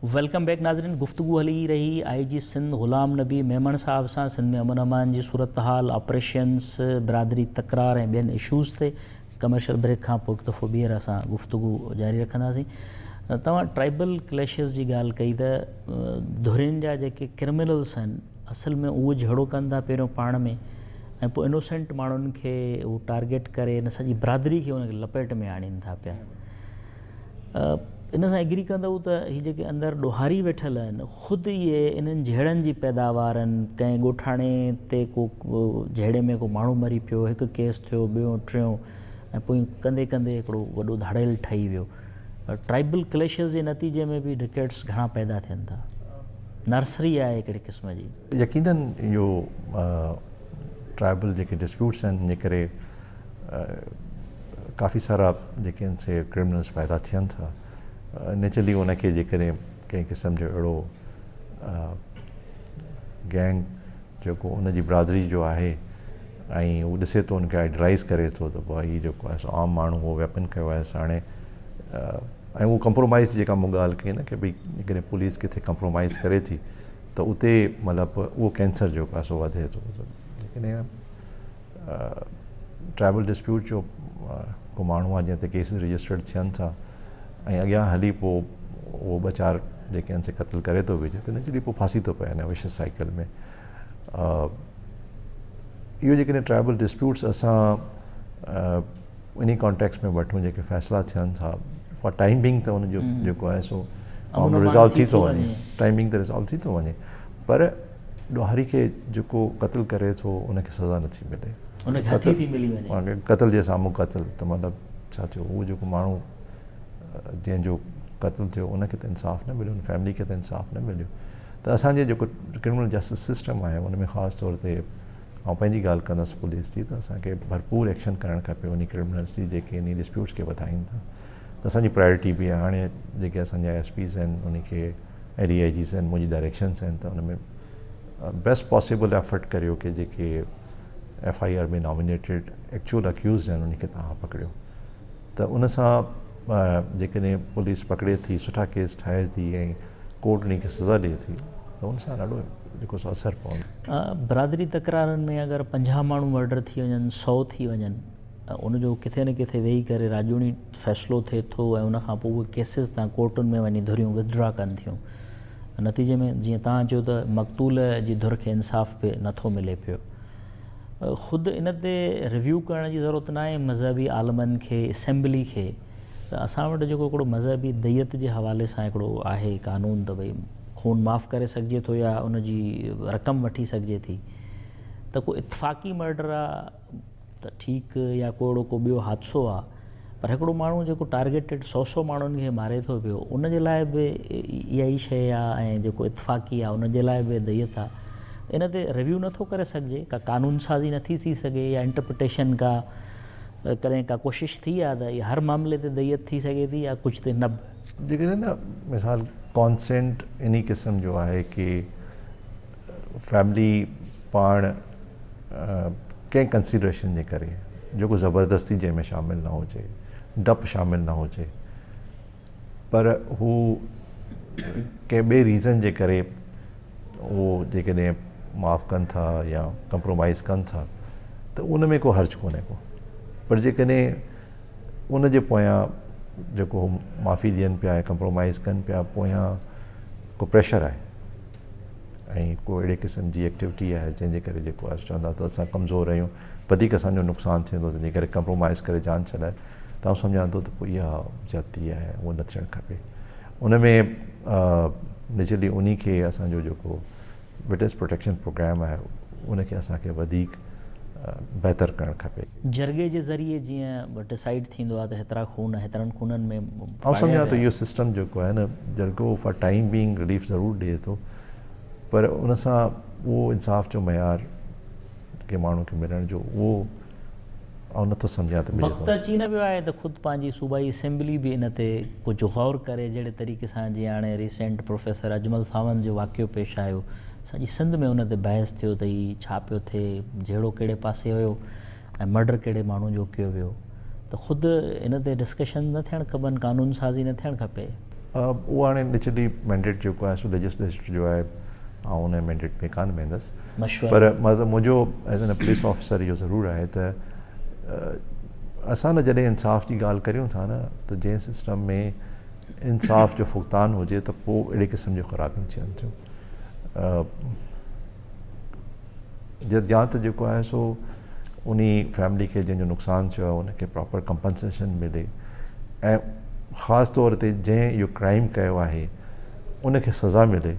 Welcome back नाज़रीन। गुफ्तगू हली रही IG सिंध ग़ुलाम नबी मेमन साहब सां सिंध में अमन अमान जी सूरत हाल, ऑपरेशंस, बिरादरी तकरार ऐं ॿियनि इशूज़ ते कमर्शियल ब्रेक खां पोइ हिकु दफ़ो ॿीहर असां गुफ्तगू जारी रखंदासीं। तव्हां ट्राइबल क्लैशिस जी ॻाल्हि कई त धुरियुनि जा जेके क्रिमिनल्स आहिनि असल में उहो झगड़ो कनि था पहिरियों पाण में ऐं पोइ इनोसेंट माण्हुनि खे उहो टारगेट करे इन सॼी बिरादरी खे उनखे लपेट में आणीनि था पिया। इन सां एग्री कंदव त हीअ जेके अंदरि ॾोहारी वेठल आहिनि ख़ुदि इहे इन्हनि जहिड़नि जी पैदावार आहिनि। कंहिं ॻोठाणे ते को जहिड़े में को माण्हू मरी पियो, हिकु केस थियो, ॿियों टियों, ऐं पोइ कंदे कंदे हिकिड़ो वॾो धाड़ेल ठही वियो। ट्राइबल क्लैशिस जे नतीजे में बि डिकेट्स घणा पैदा थियनि था। नर्सरी आहे हिकिड़े क़िस्म जी। यकीनन इहो ट्राइबल जेके डिस्प्यूट्स आहिनि जे करे काफ़ी सारा जेके आहिनि से क्रिमिनल्स पैदा थियनि था। नेचुरली उनखे जेकॾहिं कंहिं क़िस्म जो अहिड़ो गैंग जेको उनजी बिरादरी जो आहे ऐं उहो ॾिसे थो उनखे आइडलाइज़ करे थो त पोइ हीअ जेको आहे आम माण्हू उहो वेपन कयो आहे हाणे ऐं उहो कंप्रोमाइज़ जेका मूं ॻाल्हि कई न की भई जेकॾहिं पुलिस किथे कंप्रोमाइज़ करे थी त उते मतिलबु उहो कैंसर जेको आहे सो वधे थो। जेकॾहिं ट्राइबल डिस्प्यूट जो को माण्हू आहे जंहिं ते केसिस रजिस्टर्ड थियनि था ऐं अॻियां हली पोइ उहो ॿ चारि जेके आहिनि से क़तल करे थो विझे त इनजे पोइ फांसी थो पए हिन विशिश साइकिल में। इहो जेकॾहिं ट्राइबल डिस्प्यूट्स असां इन कॉन्टेक्स्ट में वठूं जेके फ़ैसिला थियनि था फॉर टाइम बिंग त उनजो जेको आहे सो रिज़ॉल्व थी थो वञे, टाइमिंग त रिज़ॉल्व थी थो वञे, पर ॾोहारी खे जेको क़तल करे थो उनखे सज़ा नथी मिले। क़तल जे साम्हूं क़तल त मतिलबु छा थियो, उहो जेको माण्हू जंहिंजो क़तल थियो उनखे त इंसाफ़ न मिलियो, उन फैमिली खे त इंसाफ़ न मिलियो। त असांजे जेको क्रिमिनल जस्टिस सिस्टम आहे उन में ख़ासि तौर ते ऐं पंहिंजी ॻाल्हि कंदसि पुलिस जी त असांखे भरपूर एक्शन करणु खपे उन क्रिमिनल्स जी जेके इन डिस्प्यूट्स खे वधाइनि था। त असांजी प्रायोरिटी बि आहे हाणे जेके असांजा SPs आहिनि उनखे ऐं DIGs आहिनि, मुंहिंजी डायरेक्शन्स आहिनि त उन में बेस्ट पॉसिबल एफर्ट करियो कि जेके FIR में नॉमिनेटेड एक्चुअल अक्यूज़ आहिनि उनखे तव्हां पकड़ियो। त उन सां जेकॾहिं पुलिस पकड़े थी, सुठा केस ठाहे थी ऐं कोर्ट उनखे सज़ा ॾिए थी त उन सां ॾाढो जेको सो असरु पवंदो। बिरादरी तकरारनि में अगरि 50 माण्हू मर्डर थी वञनि, 100 थी वञनि, उनजो किथे न किथे वेही करे राजूनी फ़ैसिलो थिए थो ऐं उनखां पोइ उहे केसिस तव्हां कोर्टुनि में वञी धुरियूं विथड्रॉ कनि थियूं। नतीजे में जीअं तव्हां चयो त मक़तूल जी धुर खे इंसाफ़ बि नथो मिले पियो। ख़ुदि इन ते रिव्यू करण जी ज़रूरत न आहे मज़हबी आलमनि खे, असेंबली खे। त असां वटि जेको हिकिड़ो मज़हबी दैयत जे हवाले सां हिकिड़ो आहे कानून त भई खून माफ़ करे सघिजे थो या उनजी रक़म वठी सघिजे थी। त को इतफ़ाक़ी मर्डर आहे त ठीकु, या को अहिड़ो को ॿियो हादसो आहे, पर हिकिड़ो माण्हू जेको टारगेटेड 100 माण्हुनि खे मारे थो पियो उनजे लाइ बि इहा ई शइ आहे ऐं जेको इतफ़ाक़ी आहे उनजे लाइ बि दैयत आहे। इन ते रिव्यू नथो करे सघिजे, का कानून साज़ी नथी थी सघे या इंटरप्रिटेशन का कॾहिं का कोशिशि थी आहे त इहा हर मामले ते दैयत थी सघे थी या कुझु ते न बि। जेकॾहिं न मिसाल कॉन्सेंट इन क़िस्म जो आहे कि फैमिली पाण कंहिं कंसिडरेशन जे करे जेको ज़बरदस्ती जंहिंमें शामिलु न हुजे, डपु शामिलु न हुजे, पर हू कंहिं ॿिए रीज़न जे करे उहो जेकॾहिं माफ़ु कनि था या कंप्रोमाइज़ कनि था त उन में को हर्ज कोन्हे को। पर जेकॾहिं उन जे पोयां जेको माफ़ी ॾियनि पिया ऐं कंप्रोमाइज़ कनि पिया पोयां को प्रेशर आहे ऐं को अहिड़े क़िस्म जी एक्टिविटी आहे जंहिंजे करे जेको आहे चवंदा त असां कमज़ोर आहियूं, वधीक असांजो नुक़सानु थींदो, तंहिंजे करे कंप्रोमाइज़ करे जान छॾाए, तव्हां सम्झां थो त पोइ इहा ज्यादती आहे, उहो न थियणु खपे। उन में नेचुरली उन खे असांजो जेको विटनेस प्रोटेक्शन प्रोग्राम आहे उनखे असांखे वधीक बहितर करणु खपे। जरगे जे ज़रिए जीअं डिसाइड थींदो आहे त हेतिरा खून हेतिरनि खूननि में ऐं सम्झां थो इहो सिस्टम जेको आहे न जरगो फॉर टाइम बीइंग रिलीफ ज़रूरु ॾिए थो, पर उन सां उहो इंसाफ़ जो मयार के माण्हू खे मिलण जो उहो ऐं नथो सम्झां त वक़्तु अची न वियो आहे त ख़ुदि पंहिंजी सूबाई असेंबली बि इन ते कुझु गौर करे, जहिड़े तरीक़े सां जीअं हाणे रिसेंट प्रोफेसर अजमल सावंत जो वाक़ियो पेश आयो, सॼी सिंध में उन ते बहस थियो त हीअ छा पियो थिए, जहिड़ो कहिड़े पासे हुयो ऐं मर्डर कहिड़े माण्हू जो कयो वियो। त ख़ुदि इन ते डिस्कशन न थियणु खपनि, कानून साज़ी न थियणु खपे। उहो हाणे नेचुरली मैंडेट जेको आहे सो लेजिस्लेचर जो आहे, ऐं उन मैंडेट में कान वेंदसि, पर मुंहिंजो एज़ एन पुलिस ऑफिसर इहो ज़रूरु आहे त असां न जॾहिं इंसाफ़ जी ॻाल्हि करियूं था न, त जंहिं सिस्टम में इंसाफ़ जो फुक़तान हुजे त पोइ अहिड़े क़िस्म जूं ख़राबियूं थियनि थियूं। या त जेको आहे सो उन फैमिली खे जंहिंजो नुक़सानु थियो आहे उनखे प्रॉपर कंपनसेशन मिले, ऐं ख़ासि तौर ते जंहिं इहो क्राइम कयो आहे उनखे सज़ा मिले,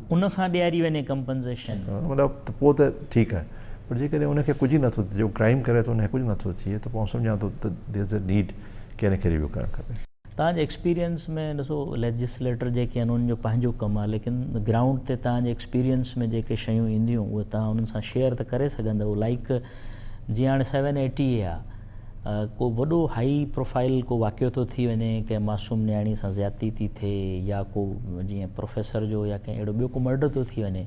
उन खां ॾियारी वञे कंपनसेशन, मतिलबु त पोइ त ठीकु आहे। पर जेकॾहिं उनखे कुझु ई नथो थिए, जो क्राइम करे थो उनखे कुझु नथो थिए, त पोइ सम्झां थो त देयर इज़ अ नीड की हिनखे रिव्यू करणु खपे। तव्हांजे एक्सपीरियंस में ॾिसो लेजिस्लेटर जेके आहिनि उन्हनि जो पंहिंजो कमु आहे, लेकिन ग्राउंड ते तव्हांजे एक्सपीरियंस में जेके शयूं ईंदियूं उहे तव्हां उन्हनि सां शेयर त करे सघंदव। लाइक जीअं हाणे 780 आहे, को वॾो हाई प्रोफाइल को वाक़ियो थो थी वञे, कंहिं मासूम नियाणी सां ज़्यादती थी थिए, या को जीअं प्रोफेसर जो या कंहिं अहिड़ो ॿियो को मर्डर थो थी वञे,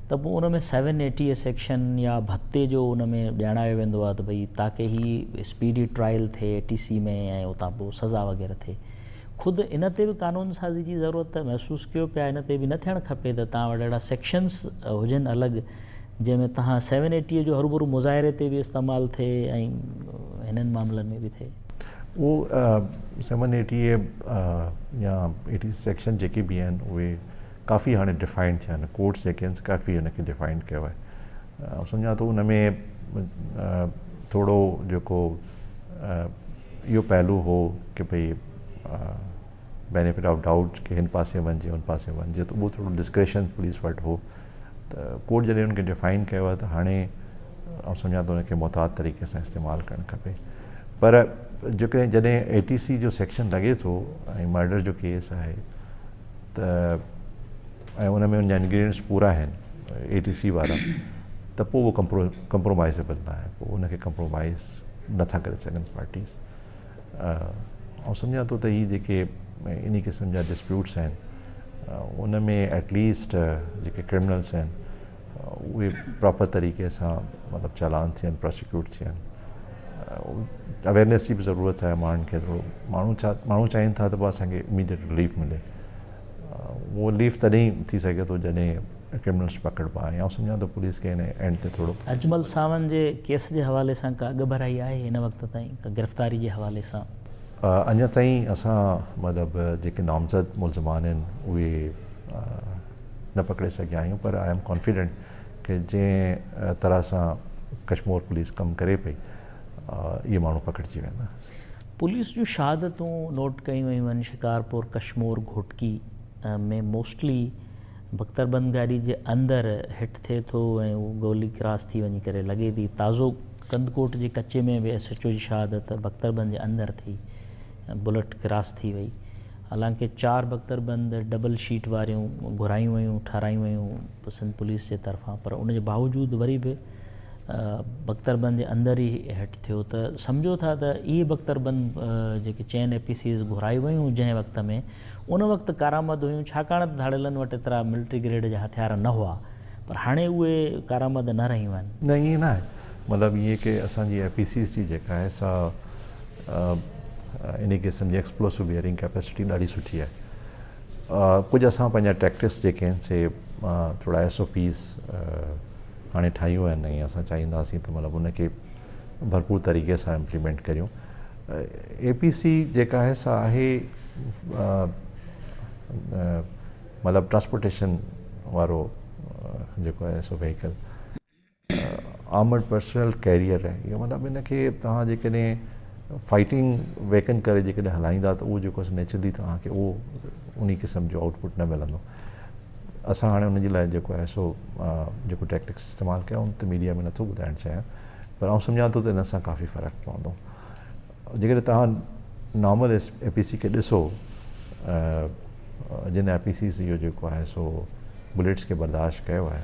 त पोइ उन में 780 सेक्शन या भत्ते जो उन में ॼाणायो वेंदो आहे त भई तव्हांखे ही स्पीडी ट्रायल थिए ATC में, ऐं उतां पोइ सज़ा वग़ैरह थिए। ख़ुदि इन ते बि कानून साज़ी जी ज़रूरत महसूसु कयो पिया, इन ते बि न थियणु खपे त तव्हां वटि अहिड़ा सेक्शन्स हुजनि अलॻि जंहिंमें तव्हां 780 जो हरूभरू मुज़ाहिरे ते बि इस्तेमालु थिए ऐं हिननि मामलनि में बि थिए। उहो 780 या 80 सेक्शन जेके बि आहिनि उहे काफ़ी हाणे डिफाइंड थिया आहिनि, कोर्ट्स जेके आहिनि काफ़ी हिनखे डिफाइंड कयो आहे। सम्झां थो उन में थोरो जेको इहो पहलू हो कि भई बेनिफिट ऑफ डाउट कि हिन पासे वञिजे उन पासे वञिजे, त उहो थोरो डिस्क्रेशन पुलिस वटि हो, त कोर्ट जॾहिं उनखे डिफाइन कयो आहे त हाणे सम्झां थो उनखे मुहतात तरीक़े सां इस्तेमालु करणु खपे। पर जेकॾहिं जॾहिं ATC जो सेक्शन लॻे थो ऐं मर्डर जो केस आहे त ऐं उन में उनजा इंग्रीडियंट्स पूरा आहिनि ATC वारा, त पोइ उहो कंप्रोमाइज़ेबल न आहे, पोइ उनखे कंप्रोमाइज़ नथा करे सघनि पार्टीज़। ऐं सम्झां थो त हीअ जेके इन क़िस्म जा डिस्प्यूट्स आहिनि उन में एटलीस्ट जेके क्रिमिनल्स आहिनि उहे प्रॉपर तरीक़े सां मतिलबु चालान थियनि, प्रोसिक्यूट थियनि। अवेयरनेस जी बि ज़रूरत आहे माण्हुनि खे, थोरो माण्हू चाहिनि था त पोइ असांखे इमीडिएट रिलीफ मिले। उहो रिलीफ तॾहिं थी सघे थो जॾहिं क्रिमिनल्स पकड़बा आहे। ऐं सम्झां थो पुलिस खे हिन एंड ते थोरो अजमल सावंत जे केस जे हवाले सां का अॻभराई आहे हिन वक़्त ताईं, का गिरफ़्तारी जे हवाले सां? अञा ताईं असां मतिलबु जेके नामज़द मुल्ज़िमान आहिनि उहे न पकड़े सघिया आहियूं, पर आई एम कॉन्फिडेंट कि जंहिं तरह सां कश्मीर पुलिस कमु करे पई इहे माण्हू पकड़िजी वेंदा। पुलिस जूं शहादतूं नोट कयूं वयूं आहिनि शिकारपुर, कश्मीर, घोटकी में मोस्टली बख्तरबंद गाड़ी जे अंदरि हिट थिए थो ऐं उहो गोली क्रॉस थी वञी करे लॻे थी। ताज़ो कंदकोट जे कचे में बि SHO जी शहादत बख्तरबंद जे अंदरि थी, बुलेट क्रॉस थी वई। हालांकि 4 बख्तरबंद डबल शीट वारियूं घुरायूं वयूं, ठारायूं वयूं सिंध पुलिस जे तरफ़ां, पर उन जे बावजूदि वरी बि बख्तरबंद जे अंदरि ई हिट थियो। त सम्झो था त इहे बख्तरबंद जेके चइनि APCs घुरायूं वयूं जंहिं वक़्त में, उन वक़्तु कारामद हुयूं, छाकाणि त धाड़ेलनि वटि एतिरा मिलिट्री ग्रेड जा हथियार न हुआ, पर हाणे उहे कारामद न रहियूं आहिनि। न ईअं न आहे, मतिलबु ईअं कि असांजी APCs जी जेका आहे सा इन क़िस्म जी एक्सप्लोसिव बियरिंग कैपेसिटी ॾाढी सुठी आहे। कुझु असां पंहिंजा टैक्टिक्स जेके आहिनि से थोरा SOPs हाणे ठाहियूं आहिनि ऐं असां चाहींदासीं त मतिलबु उनखे भरपूर तरीक़े सां इम्प्लीमेंट करियूं। APC जेका आहे सा आहे मतिलबु ट्रांसपोर्टेशन वारो जेको आहे सो व्हीकल, आर्मर्ड पर्सनल कैरियर आहे इहो। मतिलबु इनखे तव्हां जेकॾहिं फाइटिंग वेकन करे जेकॾहिं हलाईंदा त उहो जेको नेचुरली तव्हांखे उहो उन क़िस्म जो आउटपुट न मिलंदो। असां हाणे उनजे लाइ जेको आहे सो जेको टैक्टिक्स इस्तेमालु कयूं त मीडिया में नथो ॿुधाइणु चाहियां, पर आउं सम्झां थो त इन सां काफ़ी फ़र्क़ु पवंदो। जेकॾहिं तव्हां नॉर्मल APC खे ॾिसो, जिन APCs इहो जेको आहे सो बुलेट्स खे बर्दाश्त कयो आहे,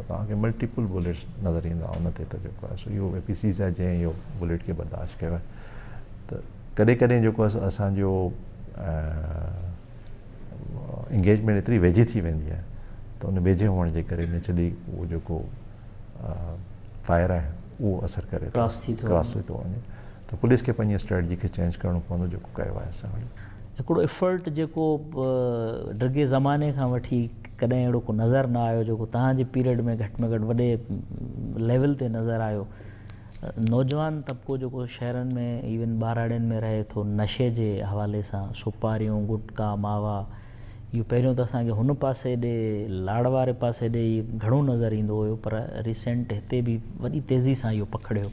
तव्हांखे मल्टीपल बुलेट्स नज़र ईंदा उन ते, त जेको आहे सो इहो APCs आहे जंहिं इहो बुलेट खे बर्दाश्त कयो आहे। त कॾहिं कॾहिं जेको आहे असांजो इंगेजमेंट एतिरी वेझी थी वेंदी आहे त उन वेझे हुअण जे करे नेचुरली उहो जेको फायर आहे उहो असरु करे क्रॉस थी थो वञे। त पुलिस खे पंहिंजी स्ट्रेटजी खे चेंज करणो पवंदो, जेको कयो आहे असां हाणे। हिकिड़ो एफर्ट जेको ड्रगे ज़माने खां वठी कॾहिं अहिड़ो को नज़र न आयो जेको तव्हांजे पीरियड में घटि वॾे लेवल ते नज़र आयो। नौजवान तबिको जेको शहरनि में इवन ॿारड़ियुनि में रहे थो नशे जे हवाले सां, सुपारियूं, गुटका, मावा, इहो पहिरियों त असांखे हुन पासे ॾे लाड़ वारे पासे ॾे घणो नज़र ईंदो हुयो, पर रिसेंट हिते बि वॾी तेज़ी सां इहो पकड़ियो।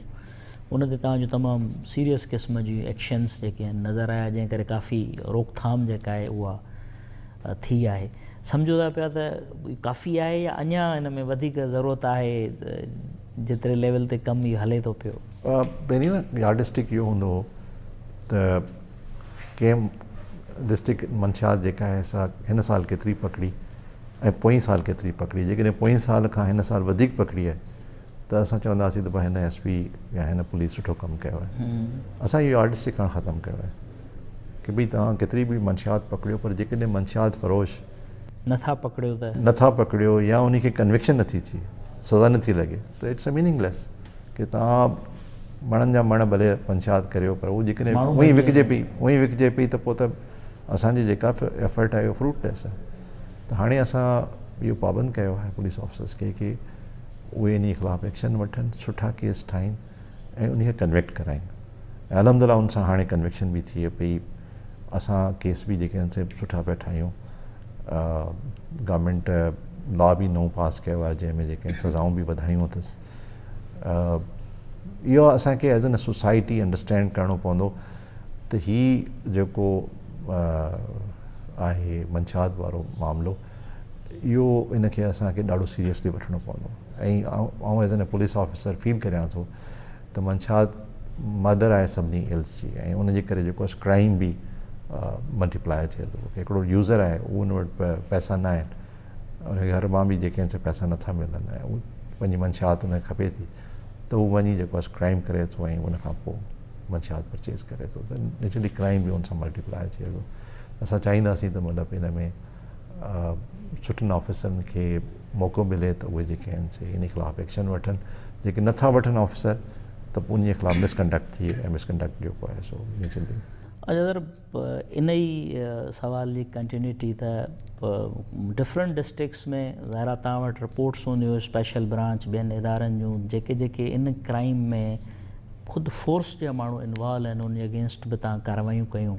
उन ते तव्हांजो तमामु सीरियस क़िस्म जी एक्शन्स जेके आहिनि नज़र आया, जंहिं करे काफ़ी रोकथाम जेका आहे उहा थी आहे। सम्झो था पिया त काफ़ी आहे या अञा हिन में वधीक ज़रूरत आहे जेतिरे लेवल ते कमु इहो हले थो पियो? पहिरीं न यार्डस्टिक इहो हूंदो हो त कंहिं डिस्ट्रिक्ट मंशियात जेका आहे असां हिन साल केतिरी पकड़ी ऐं पोइ साल केतिरी पकड़ी, जेकॾहिं पोइ साल खां हिन साल वधीक पकड़ी आहे त असां चवंदासीं त भाई हिन SP या हिन पुलिस सुठो कमु कयो आहे। असां इहो यार्डस्टिक खां ख़तमु कयो आहे कि भई तव्हां केतिरी बि मंशियात पकड़ियो, पर जेकॾहिं मंशियात फ़रोश नथा पकड़ियो या उनखे कन्विक्शन नथी थी, सज़ा नथी लॻे, त इट्स अ मीनिंगलेस कि तव्हां मणनि जा मण भले मंशियात करियो, पर उहो जेकॾहिं उअं ई विकिजे पई त पोइ त असांजी जेका एफर्ट आहे उहो फ्रूटलेस आहे। त हाणे असां इहो पाबंद कयो आहे पुलिस ऑफिसर्स खे कि उहे इन ख़िलाफ़ु एक्शन वठनि, सुठा केस ठाहिनि ऐं उनखे कन्विक्ट कराइनि। ऐं अलहमदिल्ला उन सां हाणे कन्विक्शन बि थिए पई। असां केस बि जेके आहिनि से सुठा पिया ठाहियूं। गवर्नमेंट लॉ बि नओं पास कयो आहे जंहिंमें जेके सज़ाऊं बि वधायूं अथसि। इहो असांखे एज़ एन सोसाइटी अंडरस्टैंड करिणो पवंदो त हीउ जेको आहे मंशियात वारो मामिलो, इहो इनखे असांखे ॾाढो सीरियसली वठिणो पवंदो। ऐं आउं as an police officer feel करियां थो त मंशियात मदर आहे सभिनी इल्स जी, ऐं उनजे करे जेको आहे क्राइम बि मल्टीप्लाई थिए थो। हिकिड़ो यूज़र आहे, उहो उन वटि पैसा न आहिनि, उनखे घर मां बि जेके आहिनि से पैसा नथा मिलनि ऐं उहो पंहिंजी मंशियात उनखे खपे थी, त उहो वञी जेको आहे क्राइम करे थो ऐं उनखां पोइ मंशियात परचेज़ करे थो, त नेचुरली क्राइम बि उन सां मल्टीप्लाई थिए थो। असां चाहींदासीं त मतिलबु इन में सुठनि ऑफिसरनि खे मौक़ो मिले त उहे जेके आहिनि से इन ख़िलाफ़ु एक्शन वठनि। जेके नथा वठनि ऑफिसर त पोइ उन ख़िलाफ़ु मिसकंडक्ट थिए ऐं मिसकंडक्ट जेको आहे सो नेचुरली। अगरि इन ई सवाल जी कंटिन्यूटी त डिफरेंट डिस्ट्रिक्ट्स में ज़ाहिर आहे तव्हां वटि रिपोर्ट्स हूंदियूं, स्पेशल ब्रांच ॿियनि इदारनि जूं जेके इन क्राइम में ख़ुदि फोर्स जा माण्हू इन्वॉल्व आहिनि, उन अगेंस्ट बि तव्हां कार्रवाइयूं कयूं।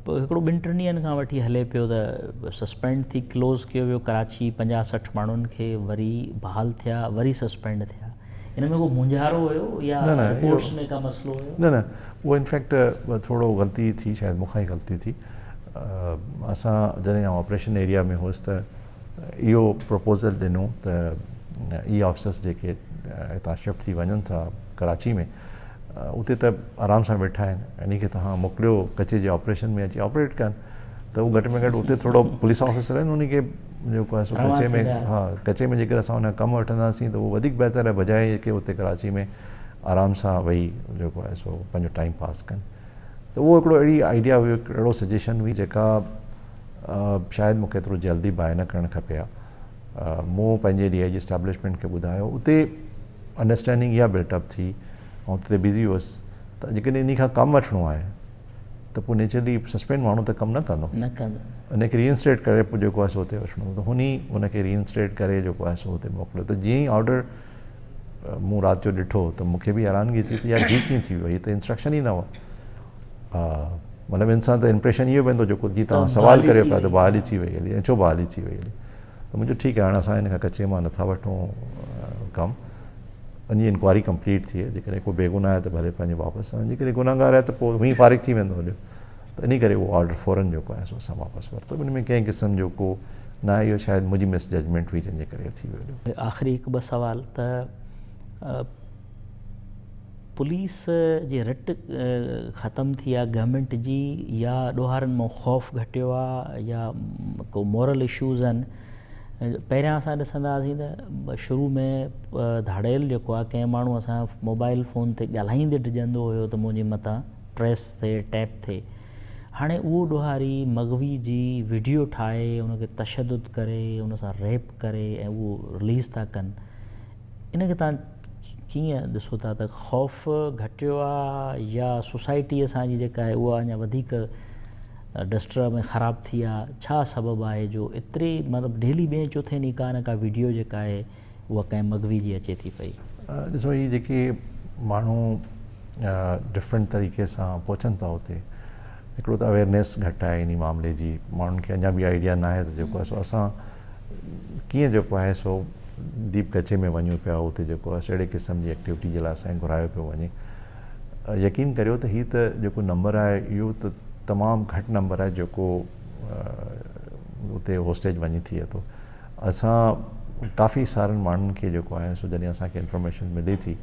पोइ हिकिड़ो 2-3 ॾींहंनि खां वठी हले पियो त सस्पेंड थी क्लोज़ कयो वियो कराची 50-60 माण्हुनि खे, वरी बहाल थिया, वरी सस्पेंड थिया। इन में को मुंझारो हुयो या रिपोर्ट्स में का मसलो हुयो? न उहो इनफैक्ट थोरो ग़लती थी, शायदि मूंखां ई ग़लती थी। असां जॾहिं ऑपरेशन एरिया में हुउसि त इहो प्रपोज़ल ॾिनो त ऑफिसर्स जेके हितां शिफ्ट थी वञनि था कराची में, उते त आराम सां वेठा आहिनि, इन खे तव्हां मोकिलियो कचे जे ऑपरेशन में अची ऑपरेट कनि, त उहो घटि में घटि उते थोरो पुलिस ऑफिसर आहिनि उनखे जेको आहे सो कचे में, कचे में जेकर असां उन कमु वठंदासीं त उहो वधीक बहितर आहे बजाए जेके उते कराची में आराम सां वेही जेको आहे सो पंहिंजो टाइम पास कनि। त उहो हिकिड़ो अहिड़ी आइडिया हुई, अहिड़ो सजेशन हुई जेका शायदि मूंखे एतिरो जल्दी बाहि न करणु खपे हा। मूं पंहिंजे DIG एस्टेब्लिशमेंट खे ॿुधायो, उते अंडरस्टैंडिंग इहा बिल्टअप थी, ऐं उते बिज़ी हुअसि त जेकॾहिं इन खां कमु वठिणो आहे त पोइ नेचुरली सस्पेंड माण्हू त कमु न कंदो, उनखे रीइंस्टेट करे पोइ जेको आहे सो हुते वठिणो, त उनखे रीइंस्टेट करे जेको आहे सो हुते मोकिलियो। त जीअं ई ऑर्डर मूं राति जो ॾिठो त मूंखे बि हैरानगी थी त यार हीअ कीअं थी वियो, हीअ त इंस्ट्रक्शन ई न हुआ। मतिलबु इंसान त इम्प्रेशन इहो वेंदो जेको जीअं तव्हां सवाल करियो पिया त बहाली थी वई हली, ऐं छो बहाली थी वई हली, त मुंहिंजो ठीकु आहे, हाणे असां हिन खां कचे मां नथा वठूं कमु, वञी इंक्वायरी कंप्लीट थिए, जेकॾहिं को बेगुनाह आहे त भले पंहिंजे वापसि वञे, जेकॾहिं गुनाहगार आहे त पोइ हुई फारिग थी वेंदो हलियो। त इन करे उहो ऑर्डर फ़ौरन जेको आहे सो असां वापसि वरितो। उन में कंहिं क़िस्म जो को न आहे, इहो शायदि मुंहिंजी मिस जजमेंट हुई जंहिंजे करे थी वियो। आख़िरी 1-2 सवाल त पुलिस जी रिट ख़तमु थी आहे गवर्नमेंट जी, या ॾोहारनि मां ख़ौफ़ घटियो आहे, या को मॉरल इशूज़ आहिनि? पहिरियां असां ॾिसंदा हुआसीं त शुरू में धाड़ेल जेको आहे कंहिं माण्हू असां मोबाइल फ़ोन ते ॻाल्हाईंदे डिॼंदो हुयो त मुंहिंजे मथां ट्रेस थिए, टैप थिए। हाणे उहो ॾोहारी मग़वी जी वीडियो ठाहे उनखे तशदुद करे उन सां रेप करे ऐं उहो रिलीज़ था कनि, इनखे तव्हां कीअं ॾिसो था त ख़ौफ़ घटियो आहे या सोसाइटी असांजी जेका आहे उहा अञा वधीक डस्टर में ख़राब थी आहे, छा सबबु आहे जो एतिरे मतिलबु डेली ॿिए चोथे ॾींहुं का न का वीडियो जेका आहे उहा कंहिं मगवी जी अचे थी पई? ॾिसो ही जेके माण्हू डिफरेंट तरीक़े सां पहुचनि था उते, हिकिड़ो त अवेयरनेस घटि आहे इन मामले जी, माण्हुनि खे अञा बि आइडिया न आहे त जेको आहे सो असां कीअं जेको आहे सो दीप कचे में वञूं पिया, उते जेको आहे अहिड़े क़िस्म जी एक्टिविटी जे लाइ असांखे घुरायो पियो वञे। यकीन करियो त हीअ त जेको नंबर आहे इहो त तमामु घटि नंबर आहे जेको उते होस्टेज वञी थिए थो। असां काफ़ी सारनि माण्हुनि खे जेको आहे सो जॾहिं असांखे इंफॉर्मेशन मिले थी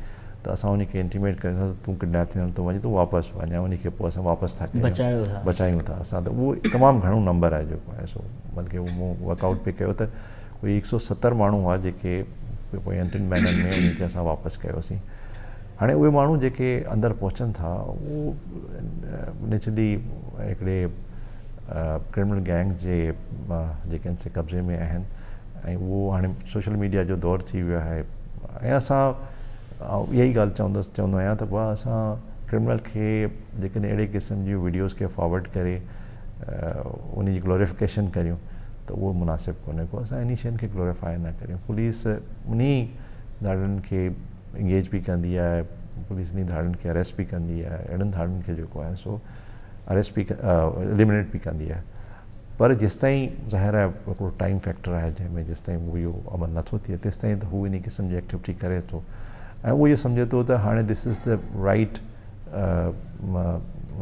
त असां उनखे इंटीमेट कयूं था त तूं किडनैप थियण थो वञे तूं वापसि वञे, उनखे पोइ असां वापसि था कयूं, बचायूं था असां। त उहो तमामु घणो नंबर आहे जेको आहे सो, बल्कि उहो मूं वर्कआउट पे कयो त कोई 170 माण्हू हुआ जेके पोइ 2 महीननि में उनखे असां वापसि कयोसीं। हाणे उहे माण्हू जेके अंदरि पहुचनि था उहो नेचुरली हिकिड़े क्रिमिनल गैंग जे जेके आहिनि से कब्ज़े में आहिनि, ऐं उहो हाणे सोशल मीडिया जो दौरु थी वियो आहे। ऐं असां इहा ई ॻाल्हि चवंदो आहियां त भाउ असां क्रिमिनल खे जेकॾहिं अहिड़े क़िस्म जी वीडियोज़ खे फॉर्वर्ड करे उन जी ग्लोरिफिकेशन करियूं त उहो मुनासिबु कोन्हे को। असां इन शयुनि खे ग्लोरीफाई न करियूं। पुलिस उन धाड़ियुनि खे इंगेज भी कंदी आहे, पुलिस इन धाड़ियुनि खे अरेस्ट भी कंदी आहे, अहिड़नि धाड़ियुनि खे जेको आहे सो अरेस्ट भी एलिमिनेट भी कंदी आहे। पर जेसिताईं ज़ाहिर आहे हिकिड़ो टाइम फैक्टर आहे जंहिंमें जेसिताईं उहो इहो अमल नथो थिए तेसिताईं त हू इन क़िस्म जी एक्टिविटी करे थो, ऐं उहो इहो सम्झे थो त हाणे दिस इज़ द राइट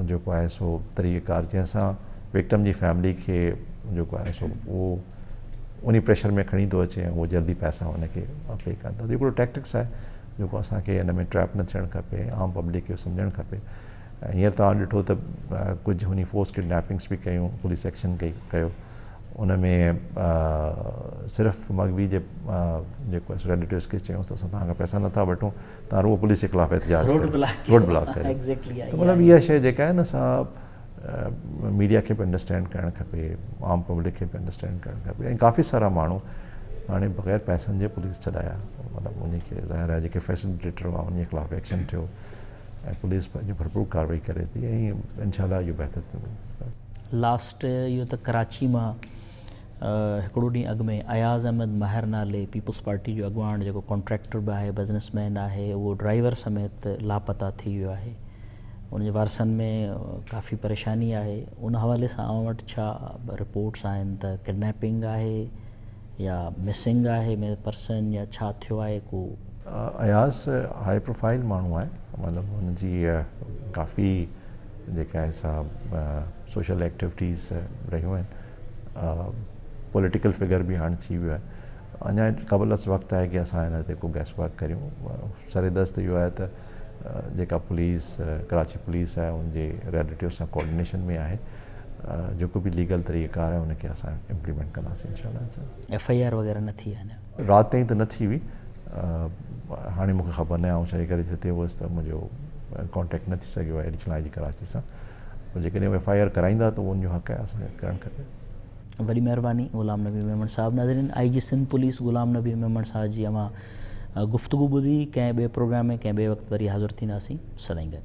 जेको आहे सो तरीक़ेकार जंहिंसां विक्टिम जी फैमिली खे जेको आहे सो उहो उन प्रेशर में खणी थो अचे ऐं उहो जल्दी पैसा हुनखे पे कनि था। हिकिड़ो टैक्टिक्स आहे जेको असांखे हिन में ट्रैप न थियणु खपे, आम पब्लिक खे सम्झणु खपे। ऐं हींअर तव्हां ॾिठो त कुझु हुन फोर्स किडनैपिंग्स बि कयूं, पुलिस एक्शन कयो, उन में सिर्फ़ु मगवी जे जेको आहे रिलेटिव्स खे चयूंसि त असां तव्हांखां पैसा नथा वठूं, तव्हां रुगो पुलिस जे ख़िलाफ़ु एहतिजाज कयो, रोड ब्लॉक कयो। त मतिलबु इहा शइ जेका आहे न असां मीडिया खे बि अंडरस्टैंड करणु खपे, आम पब्लिक खे बि अंडरस्टैंड करणु खपे। ऐं काफ़ी सारा माण्हू हाणे बग़ैर पैसनि जे पुलिस छॾाया, मतिलबु उनखे ज़ाहिर आहे जेके फैसिलिटेटर हुआ उनजे ख़िलाफ़ु एक्शन थियो ऐं पुलिस पंहिंजी भरपूर कार्रवाई करे थी, ऐं इनशाला इहो बहितर थींदो। लास्ट इहो त कराची मां हिकिड़ो ॾींहुं अॻु में अयाज़ अहमद महर नाले पीपुल्स पार्टी जो अॻुवाण जेको कॉन्ट्रैक्टर बि आहे, बिज़नेसमैन आहे, उहो ड्राइवर समेत लापता थी वियो आहे। उनजे वारसनि में काफ़ी परेशानी आहे। उन हवाले सां आउं वटि छा रिपोर्ट्स आहिनि त किडनैपिंग आहे या मिसिंग आहे पर्सन या छा थियो आहे? को अयाज़ हाई प्रोफाइल माण्हू आहे, मतिलबु हुनजी काफ़ी जेका आहे सा सोशल एक्टिविटीज़ रहियूं आहिनि, पॉलिटिकल फिगर भी हाणे थी वियो आहे। अञा क़बल वक़्तु आहे कि असां हिन ते को गैस वर्क करियूं। सरेदस्त इहो आहे त जेका पुलिस कराची पुलिस आहे उनजे रिलेटिव सां कोऑर्डिनेशन में आहे, जेको भी लीगल तरीक़ेकार आहे उनखे असां इम्प्लीमेंट कंदासीं इंशाल्लाह। FIR वग़ैरह न थी आहे? राति ताईं त न थी हुई, हाणे मूंखे ख़बर न आहे, ऐं छा करे जिते हुअसि त मुंहिंजो कॉन्टेक्ट न थी सघियो आहे एडिशनल IG कराची सां। पोइ जेकॾहिं FIR कराईंदा त उनजो हक़ आहे, असांखे करणु खपे। वॾी महिरबानी गुलाम नबी मेमण साहब। नाज़रीन, IG सिंध पुलिस गुलाम नबी मेमण साहब जी अमां गुफ़्तगू ॿुधी। कंहिं ॿिए प्रोग्राम में कंहिं ॿिए वक़्तु वरी हाज़िर थींदासीं। सदाईं गॾु।